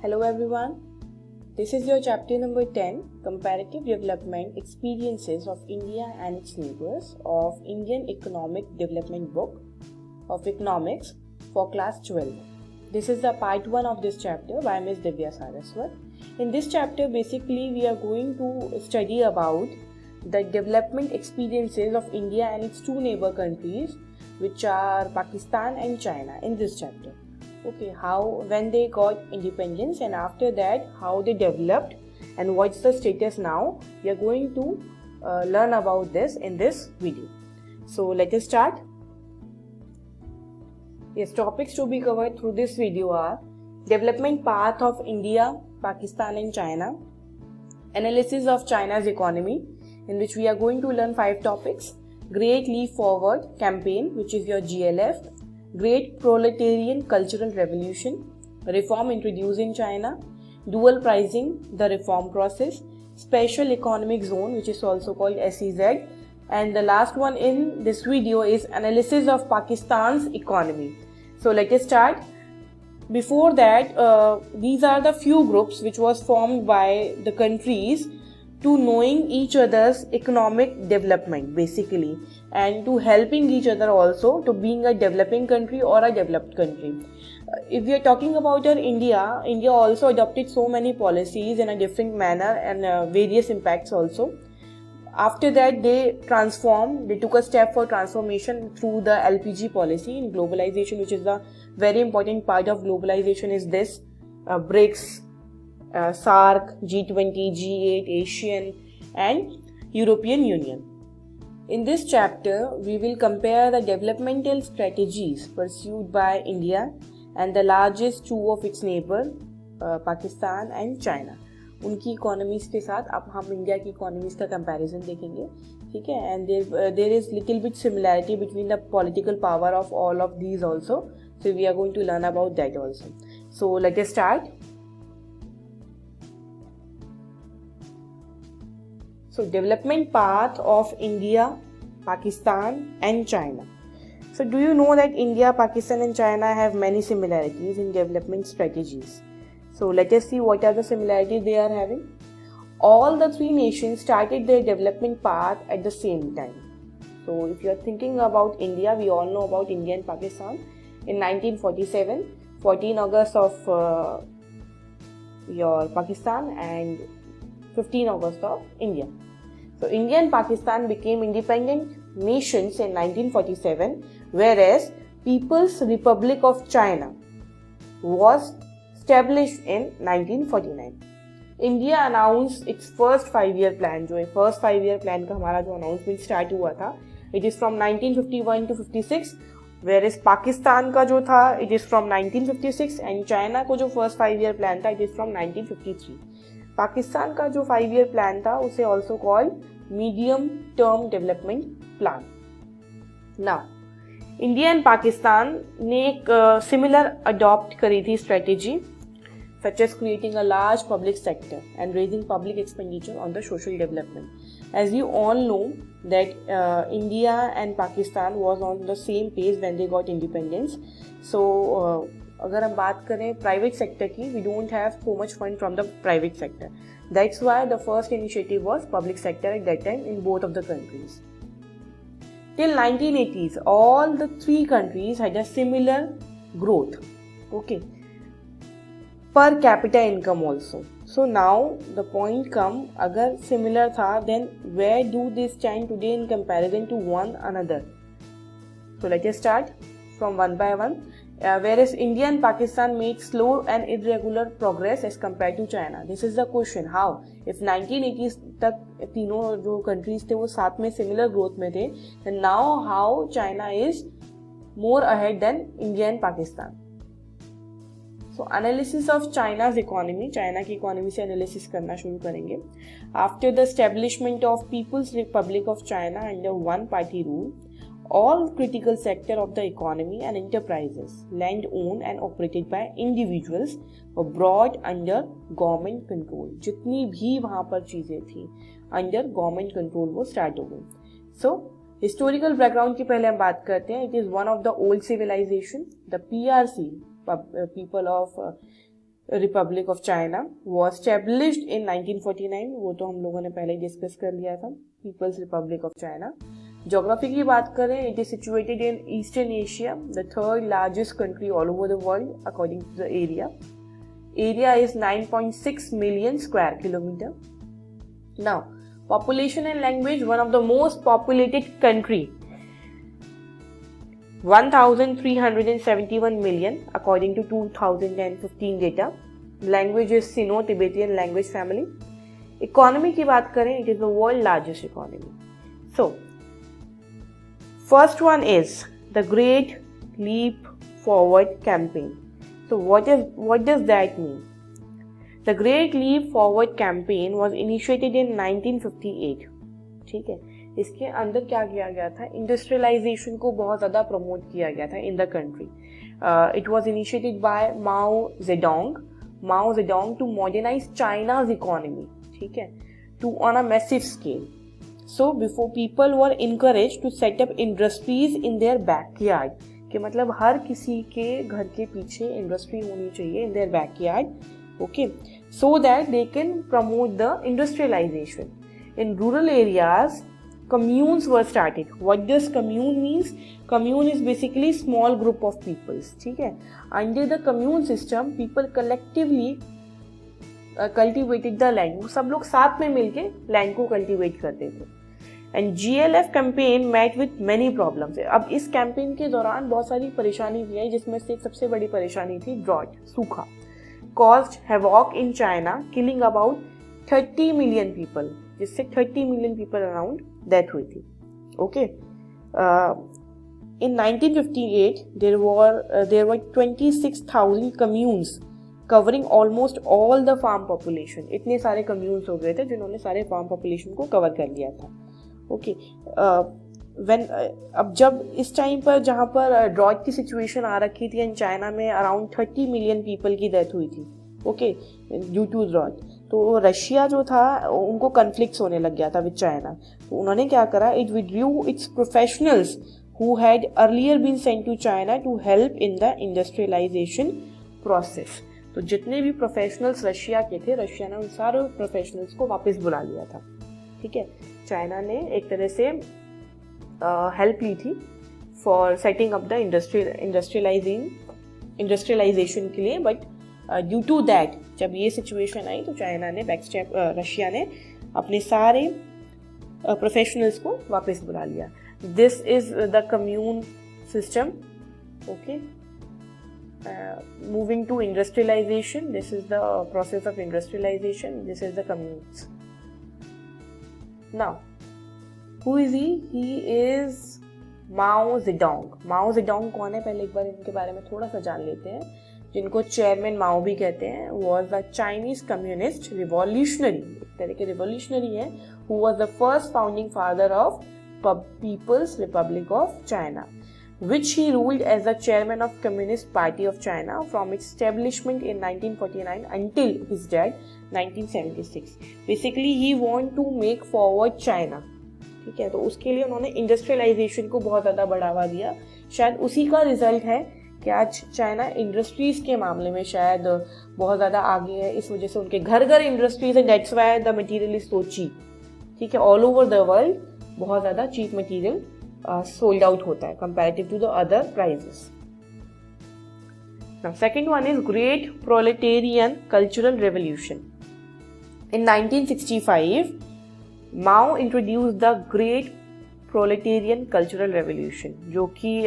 Hello everyone, this is your chapter number 10, Comparative Development Experiences of India and its Neighbors of Indian Economic Development book of Economics for class 12. This is the part 1 of this chapter by Ms. Divya Saraswat. In this chapter, basically we are going to study about the development experiences of India and its two neighbor countries, which are Pakistan and China in this chapter. Okay, how when they got independence and after that how they developed and what's the status now. We are going to learn about this in this video. So let us start. Yes, topics to be covered through this video are development path of India, Pakistan and China, analysis of China's economy, in which we are going to learn 5 topics, Great Leap Forward campaign, which is your GLF, Great Proletarian Cultural Revolution, reform introduced in China, dual pricing, the reform process, special economic zone, which is also called SEZ, and the last one in this video is analysis of Pakistan's economy. So let us start. Before that, these are the few groups which was formed by the countries to knowing each other's economic development basically, and to helping each other also to being a developing country or a developed country. If we are talking about India also adopted so many policies in a different manner and various impacts also. After that they took a step for transformation through the LPG policy in globalization, which is the very important part of globalization is this BRICS, SAARC, G20, G8, Asian and European Union. In this chapter, we will compare the developmental strategies pursued by India and the largest two of its neighbor, Pakistan and China. उनकी economies के साथ अब हम India की economies का comparison देखेंगे, ठीक है. And there is little bit similarity between the political power of all of these also, so we are going to learn about that also. So let us start. So development path of India, Pakistan and China. So do you know that India, Pakistan and China have many similarities in development strategies? So let us see what are the similarities they are having. All the three nations started their development path at the same time. So if you are thinking about India, we all know about India and Pakistan. In 1947, 14 August of your Pakistan and 15 August of India. So India and Pakistan became independent nations in 1947, whereas People's Republic of China was established in 1949. India announced its first 5-year plan. जो first 5-year plan का हमारा जो announcement start हुआ था, it is from 1951 to 56, whereas Pakistan का जो था it is from 1956 and China को जो first 5-year plan था it is from 1953. पाकिस्तान का जो 5-year प्लान था उसे also called medium term development plan. Now India and Pakistan ने एक सिमिलर अडॉप्ट करी थी strategy, such as creating a large public sector and raising public expenditure on the social development. As you all know that India and Pakistan was on the same page when they got independence. So अगर हम बात करें private sector की, we don't have so much fund from the private sector. That's why the first initiative was public sector at that time in both of the countries. Till 1980s, all the three countries had a similar growth. Okay. Per capita income also. So now the point come, अगर similar था, then where do they stand today in comparison to one another? So let us start from one by one. Whereas India and Pakistan made slow and irregular progress as compared to China. This is the question, how? If 1980s तक तीनों जो countries थे वो साथ में similar growth में थे, then now how China is more ahead than India and Pakistan? So analysis of China's economy, China की economy से analysis करना शुरू करेंगे. After the establishment of People's Republic of China under one party rule, all critical sector of the economy and enterprises, land owned and operated by individuals, were brought under government control. जितनी भी वहाँ पर चीज़ें थी under government control वो start हो गई. So historical background की पहले हम बात करते हैं. It is one of the old civilization. The PRC, people of republic of China was established in 1949, वो तो हम लोगों ने पहले ही डिस्कस कर लिया था, people's republic of China. Geography की बात करें, it is situated in eastern Asia, the third largest country all over the world according to the area. Area is 9.6 million square kilometer. Now, population and language, one of the most populated country, 1,371 million according to 2015 data. Language is Sino-Tibetan language family. Economy की बात करें, it is the world largest economy. So, first one is the Great Leap Forward campaign. So what does that mean? The Great Leap Forward campaign was initiated in 1958. ठीक है, इसके अंदर क्या किया गया था, इंडस्ट्रियलाइजेशन को बहुत ज़्यादा प्रमोट किया गया था in the country. It was initiated by Mao Zedong to modernise China's economy, ठीक है, to on a massive scale. So before people were encourage to set up industries in their backyard, कि मतलब हर किसी के घर के पीछे इंडस्ट्री होनी चाहिए in their backyard, okay, so that they can promote the industrialisation. In rural areas communes were started. What does commune means? Commune is basically small group of peoples, ठीक है. Under the commune system, people collectively cultivated the land. वो सब लोग साथ में मिलके land को cultivate करते थे. And GLF campaign met with many problems. अब इस campaign के दौरान बहुत सारी परेशानी भी आई, जिसमें से सबसे बड़ी परेशानी थी drought, सूखा. Caused havoc in China, killing about 30 million people. जिससे 30 million people around डेथ हुई थी. Okay, in 1958 there were 26,000 communes covering almost all the farm population. इतने सारे communes हो गए थे जिन्होंने सारे farm population को cover कर लिया था. ओके, अब जब इस टाइम पर जहाँ पर ड्रॉट की सिचुएशन आ रखी थी इन चाइना में, अराउंड 30 million people की डेथ हुई थी, ओके, ड्यू टू ड्रॉट. तो रशिया जो था उनको कन्फ्लिक्ट्स होने लग गया था विद चाइना. तो उन्होंने क्या करा, it withdrew its professionals who had earlier been sent to China to help in the industrialisation process. तो जितने भी प्रोफेशनल्स रशिया के थे, रशिया ने उन सारे प्रोफेशनल्स को वापस बुला लिया था, ठीक है. चाइना ने एक तरह से हेल्प ली थी for setting up the industrialisation के लिए, बट ड्यू टू दैट जब ये सिचुएशन आई तो चाइना ने बैकस्टेप, रशिया ने अपने सारे प्रोफेशनल्स को वापस बुला लिया. This is the commune system. Okay, moving to industrialisation, this is the process of industrialisation, this is the communes. Now who is he is Mao Zedong. Mao Zedong कौन है, पहले एक बार इनके बारे में थोड़ा सा जान लेते हैं. जिनको चेयरमैन माओ भी कहते हैं, was the Chinese communist revolutionary, एक तरह के रिवॉल्यूशनरी है, who was the first founding father of people's republic of China, which he ruled as the chairman of Communist Party of China from its establishment in 1949 until his death 1976. Basically he want to make forward China, ठीक है. तो उसके लिए उन्होंने industrialisation को बहुत ज़्यादा बढ़ावा दिया. शायद उसी का रिजल्ट है कि आज चाइना इंडस्ट्रीज के मामले में शायद बहुत ज़्यादा आगे है. इस वजह से उनके घर घर इंडस्ट्रीज है. That's why the material is so cheap, ठीक है. ऑल ओवर द वर्ल्ड बहुत ज़्यादा चीप मटेरियल सोल्ड आउट होता है comparative to the other prices. Now second one is great proletarian cultural revolution. In 1965 Mao introduce the great proletarian cultural revolution, जो कि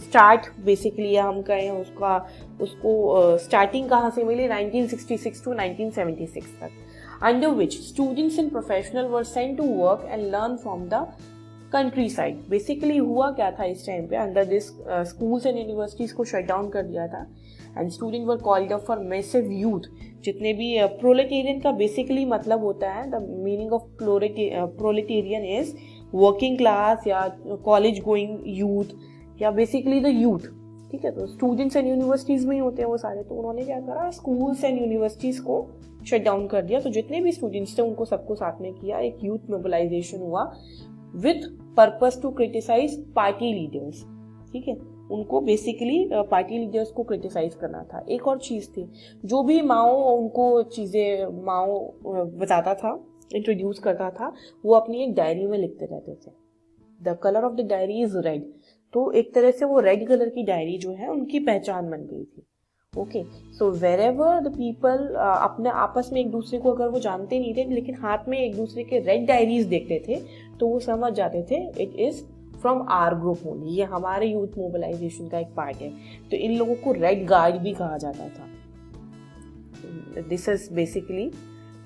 start basically हम कहें उसको starting कहाँ से मिली, 1966 टू 1976 तक, under which students and professional were sent to work and learn from the countryside. Basically हुआ क्या था इस टाइम पे, under this schools and universities को शट डाउन कर दिया था and student were called up for massive youth. जितने भी प्रोलेटेरियन का बेसिकली मतलब होता है, the meaning of proletarian is working class या कॉलेज गोइंग यूथ या बेसिकली द यूथ, ठीक है. तो स्टूडेंट्स एंड यूनिवर्सिटीज़ में ही होते हैं वो सारे. तो उन्होंने क्या करा, स्कूल्स एंड यूनिवर्सिटीज़ को शट डाउन कर दिया. तो जितने भी स्टूडेंट्स थे उनको सबको साथ में किया, एक यूथ मोबिलाइजेशन हुआ with purpose to criticise party leaders, ठीक है. उनको बेसिकली पार्टी लीडर्स को क्रिटिसाइज करना था। एक और चीज़ थी, जो भी माओ उनको चीज़ें माओ बताता था, इंट्रोड्यूस करता था, वो अपनी एक डायरी में लिखते रहते थे। The colour of the diary is red, तो एक तरह से वो रेड कलर की डायरी जो है उनकी पहचान बन गई थी। Okay, so wherever the people अपने आपस में एक दूसरे को, अगर वो जानते नहीं थे लेकिन हाथ में एक दूसरे के रेड डायरीज देखते थे, तो वो समझ जाते थे it is from our group only, ये हमारे यूथ मोबिलाइजेशन का एक पार्ट है। तो इन लोगों को रेड गार्ड भी कहा जाता था। This is basically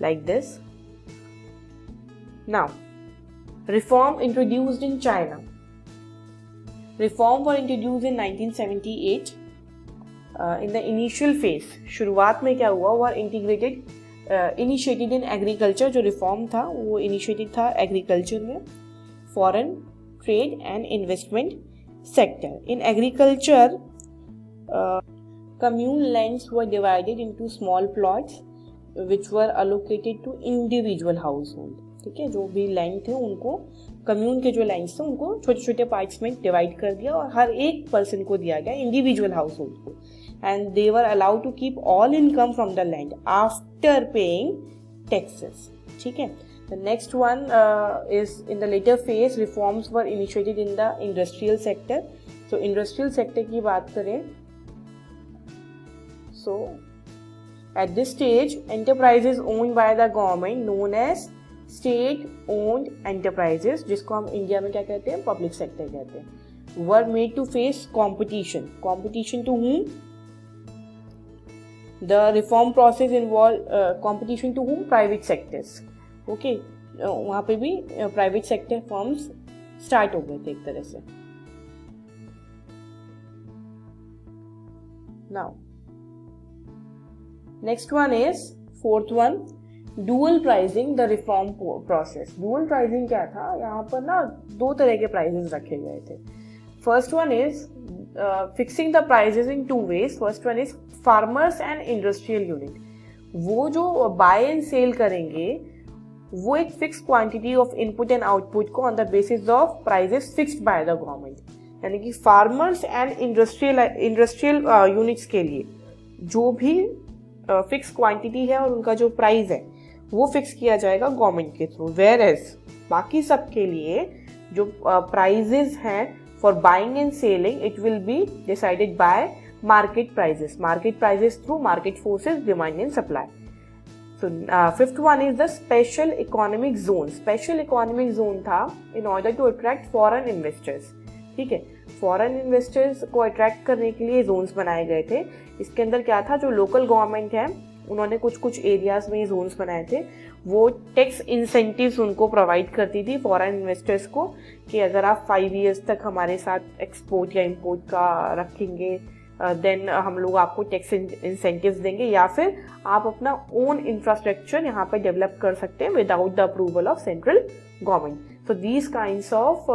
like this. Now reform introduced in China. Reform were introduced in 1978 in the initial phase. शुरुआत में क्या हुआ, were integrated initiated in agriculture. जो रिफॉर्म था वो इनिशिएटेड था एग्रीकल्चर में, foreign trade and investment sector. In agriculture commune lands were divided into small plots which were allocated to individual household. ठीक है, जो भी लैंड थे उनको, कम्यून के जो लैंड्स थे उनको छोटे छोटे पार्ट्स में डिवाइड कर दिया और हर एक पर्सन को दिया गया, इंडिविजुअल हाउस होल्ड को। And they were allowed to keep all income from the land after paying taxes. ठीक है, the next one is in the latter phase reforms were initiated in the industrial sector. So industrial sector की बात करें, so at this stage enterprises owned by the government known as state owned enterprises, जिसको हम India में क्या कहते हैं, public sector कहते हैं, were made to face competition. Competition to whom? The reform process involved competition to whom? Private sectors. Okay, वहाँ पे भी प्राइवेट सेक्टर फर्म्स स्टार्ट हो गए थे एक तरह से। Now, next one is fourth one, dual pricing the reform process. Dual pricing क्या था, यहाँ पर ना दो तरह के प्राइसेस रखे गए थे। First one is fixing the prices in two ways. First one is farmers and industrial unit. वो जो बाय एंड सेल करेंगे वो एक fix quantity of input and output को on the basis of prices fixed by the government, यानी कि farmers and industrial units के लिए जो भी फिक्स क्वांटिटी है और उनका जो प्राइस है वो फिक्स किया जाएगा गवर्नमेंट के थ्रू। वेयर एज बाकी सब के लिए जो प्राइजेस हैं for buying and selling, it will be decided by market prices through market forces, demand and supply. So fifth one is the special economic zone. Special economic zone था in order to attract foreign investors. ठीक है, foreign investors को attract करने के लिए Jones बनाए गए थे। इसके अंदर क्या था, जो लोकल गवर्नमेंट है उन्होंने कुछ एरियाज में जोन्स बनाए थे, वो टैक्स इंसेंटिव्स उनको प्रोवाइड करती थी फॉरेन इन्वेस्टर्स को, कि अगर आप 5 years तक हमारे साथ एक्सपोर्ट या इंपोर्ट का रखेंगे देन हम लोग आपको टैक्स इंसेंटिव्स देंगे, या फिर आप अपना ओन इंफ्रास्ट्रक्चर यहाँ पे डेवलप कर सकते हैं without the approval of central government. So these kinds of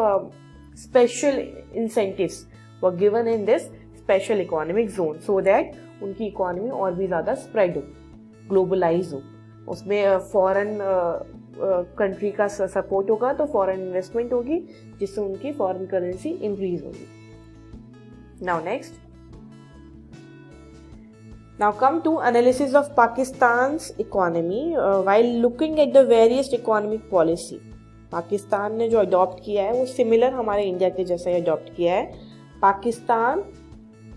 special incentives were given in this special economic zone so that उनकी इकोनॉमी और भी ज़्यादा स्प्रेड हो, ग्लोबलाइज हो। उसमें फॉरेन कंट्री का सपोर्ट होगा तो फॉरेन इन्वेस्टमेंट होगी, जिससे उनकी फॉरेन करेंसी इंक्रीज होगी। Now next, now come to analysis of Pakistan's economy while looking at the various economic policy। Pakistan ने जो अडॉप्ट किया है वो सिमिलर हमारे इंडिया के जैसा ही अडॉप्ट किया है। पाकिस्तान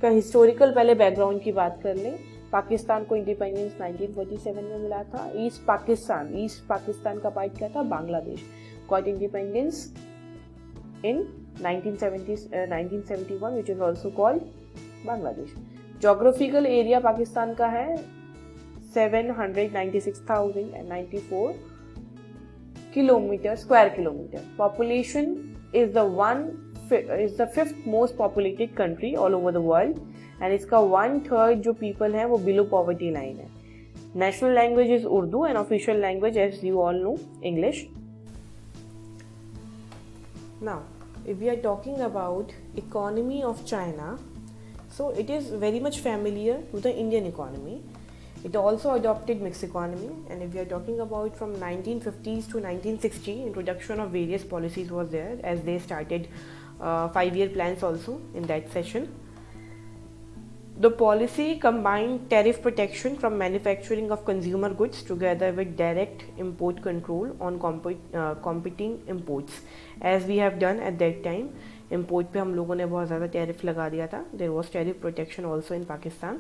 का हिस्टोरिकल पहले बैकग्राउंड की बात कर लें। पाकिस्तान को इंडिपेंडेंस 1947 में मिला था। ईस्ट पाकिस्तान का पार्ट क्या था, Bangladesh, got independence in 1971 which is also called Bangladesh. Geographical area Pakistan का है 796,094 square kilometre. Population is the 5th most populated country all over the world and इसका 1/3 जो पीपल हैं वो बिलो पॉवर्टी लाइन है। National language is Urdu and official language as you all know English. Now if we are talking about economy of China, so it is very much familiar to the Indian economy. It also adopted mixed economy, and if we are talking about from 1950s to 1960, introduction of various policies was there as they started 5-year plans also in that session. The policy combined tariff protection from manufacturing of consumer goods together with direct import control on competing imports, as we have done at that time. Import पे हम लोगों ने बहुत ज़्यादा tariff लगा दिया था. There was tariff protection also in Pakistan.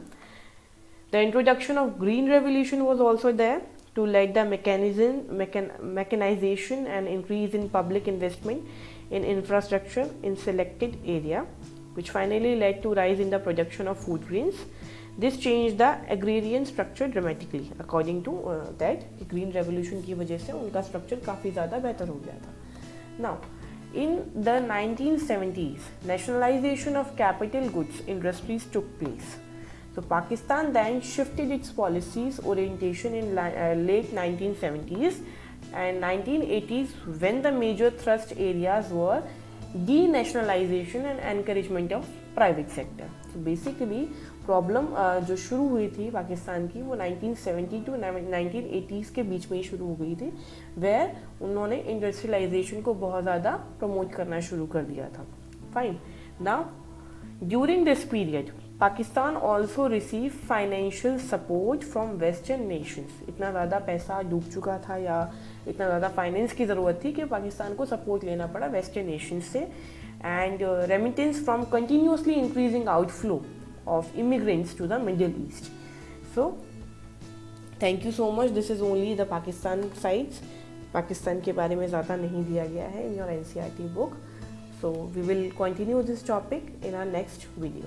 The introduction of Green Revolution was also there to lead the mechanization and increase in public investment in infrastructure in selected area, which finally led to rise in the production of food grains. This changed the agrarian structure dramatically. According to that, Green Revolution की वजह से उनका structure काफ़ी ज़्यादा बेहतर हो गया था. Now, in the 1970s, nationalization of capital goods industries took place. So Pakistan then shifted its policies orientation in late 1970s and 1980s, when the major thrust areas were denationalization and encouragement of private sector. So basically problem जो शुरू हुई थी पाकिस्तान की वो 1970 to 1980s के बीच में ही शुरू हो गई थी, वेयर उन्होंने इंडस्ट्रियलाइजेशन को बहुत ज़्यादा प्रमोट करना शुरू कर दिया था. Fine. Now during this period Pakistan also receive financial support from western Nations. इतना ज़्यादा पैसा डूब चुका था या इतना ज़्यादा फाइनेंस की ज़रूरत थी कि पाकिस्तान को सपोर्ट लेना पड़ा वेस्टर्न नेशंस से, and remittance from continuously increasing outflow of immigrants to the Middle East. So thank you so much. This is only the Pakistan sides. Pakistan के बारे में ज़्यादा नहीं दिया गया है in your NCERT book. So we will continue this topic in our next video.